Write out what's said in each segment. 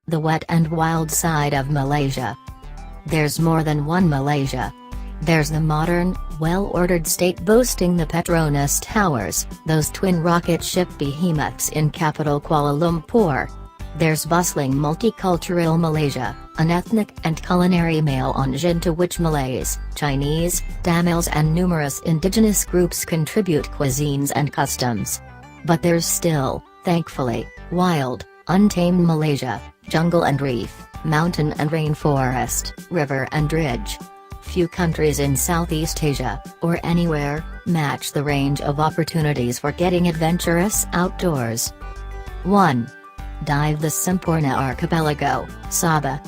The wet and wild side of Malaysia. There's more than one Malaysia. There's the modern, well-ordered state boasting the Petronas Towers, those twin rocket ship behemoths in capital Kuala Lumpur. There's bustling multicultural Malaysia, an ethnic and culinary melange into which Malays, Chinese, Tamils and numerous indigenous groups contribute cuisines and customs. But there's still, thankfully, wild, untamed Malaysia, jungle and reef, mountain and rainforest, river and ridge. Few countries in Southeast Asia, or anywhere, match the range of opportunities for getting adventurous outdoors. 1. Dive the Sempurna Archipelago, Sabah.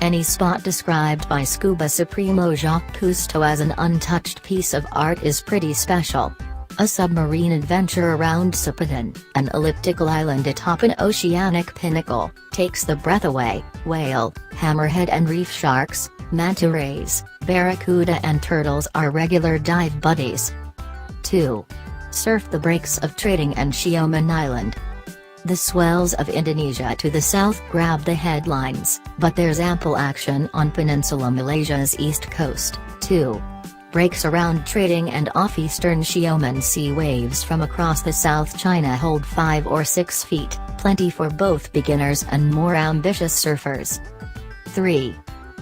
Any spot described by scuba supremo Jacques Cousteau as an untouched piece of art is pretty special. A submarine adventure around Sepatan, an elliptical island atop an oceanic pinnacle, takes the breath away. Whale, hammerhead and reef sharks, manta rays, barracuda and turtles are regular dive buddies. 2. Surf the breaks of Trading and Sioman Island. The swells of Indonesia to the south grab the headlines, but there's ample action on Peninsula Malaysia's east coast, too. Breaks around Trading and off eastern Sioman sea waves from across the South China hold 5 or 6 feet, plenty for both beginners and more ambitious surfers. 3.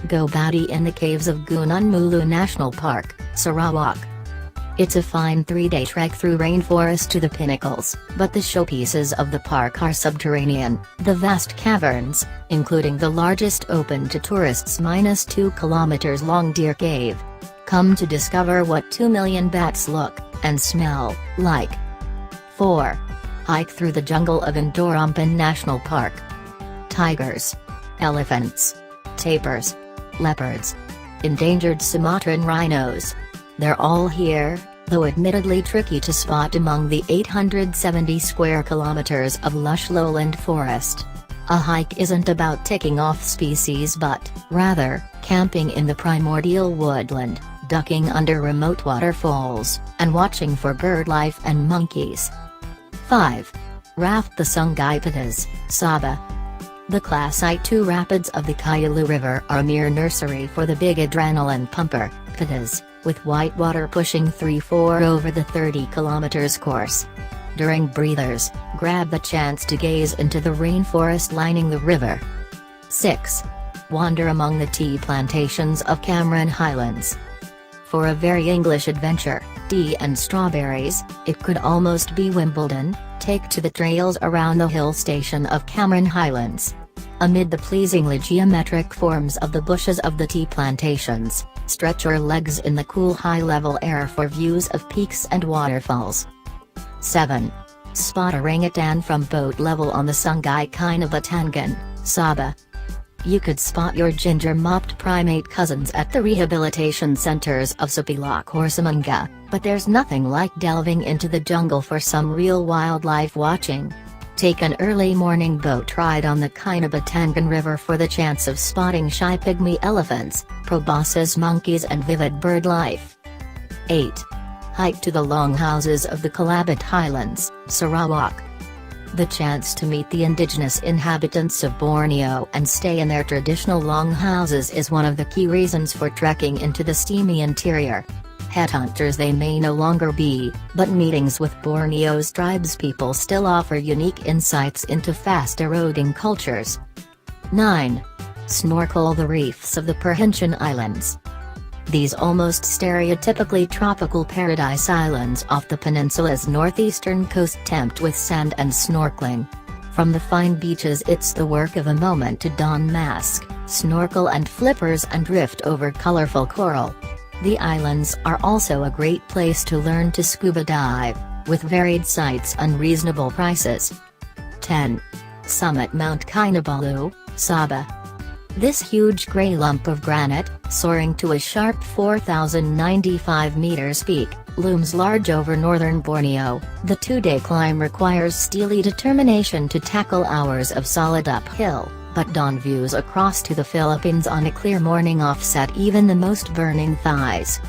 Go Bowdy in the caves of Gunung Mulu National Park, Sarawak. It's a fine 3-day trek through rainforest to the pinnacles, but the showpieces of the park are subterranean, the vast caverns, including the largest open to tourists -2 kilometers long Deer Cave. Come to discover what 2 million bats look and smell like. 4. Hike through the jungle of Indorampan National Park. Tigers, elephants, tapirs, leopards, endangered Sumatran rhinos. They're all here, though admittedly tricky to spot among the 870 square kilometers of lush lowland forest. A hike isn't about ticking off species but, rather, camping in the primordial woodland, ducking under remote waterfalls, and watching for bird life and monkeys. 5. Raft the Sungai Patas, Sabah. The Class I2 rapids of the Kayalu River are a mere nursery for the big adrenaline pumper, Patas, with white water pushing 3-4 over the 30 kilometers course. During breathers, grab the chance to gaze into the rainforest lining the river. 6. Wander among the tea plantations of Cameron Highlands. For a very English adventure, tea and strawberries, it could almost be Wimbledon. Take to the trails around the hill station of Cameron Highlands. Amid the pleasingly geometric forms of the bushes of the tea plantations, stretch your legs in the cool high-level air for views of peaks and waterfalls. 7. Spot orangutan from boat level on the Sungai Kinabatangan, Sabah. You could spot your ginger-mopped primate cousins at the rehabilitation centers of Sepilok or Semangga, but there's nothing like delving into the jungle for some real wildlife watching. Take an early morning boat ride on the Kinabatangan River for the chance of spotting shy pygmy elephants, proboscis monkeys and vivid bird life. 8. Hike to the longhouses of the Kelabit Highlands, Sarawak. The chance to meet the indigenous inhabitants of Borneo and stay in their traditional longhouses is one of the key reasons for trekking into the steamy interior. Headhunters they may no longer be, but meetings with Borneo's tribespeople still offer unique insights into fast-eroding cultures. 9. Snorkel the reefs of the Perhentian Islands. These almost stereotypically tropical paradise islands off the peninsula's northeastern coast tempt with sand and snorkeling. From the fine beaches it's the work of a moment to don mask, snorkel and flippers and drift over colorful coral. The islands are also a great place to learn to scuba dive, with varied sights and reasonable prices. 10. Summit Mount Kinabalu, Sabah. This huge gray lump of granite, soaring to a sharp 4,095 meters peak, looms large over northern Borneo. The two-day climb requires steely determination to tackle hours of solid uphill, but dawn views across to the Philippines on a clear morning offset even the most burning thighs.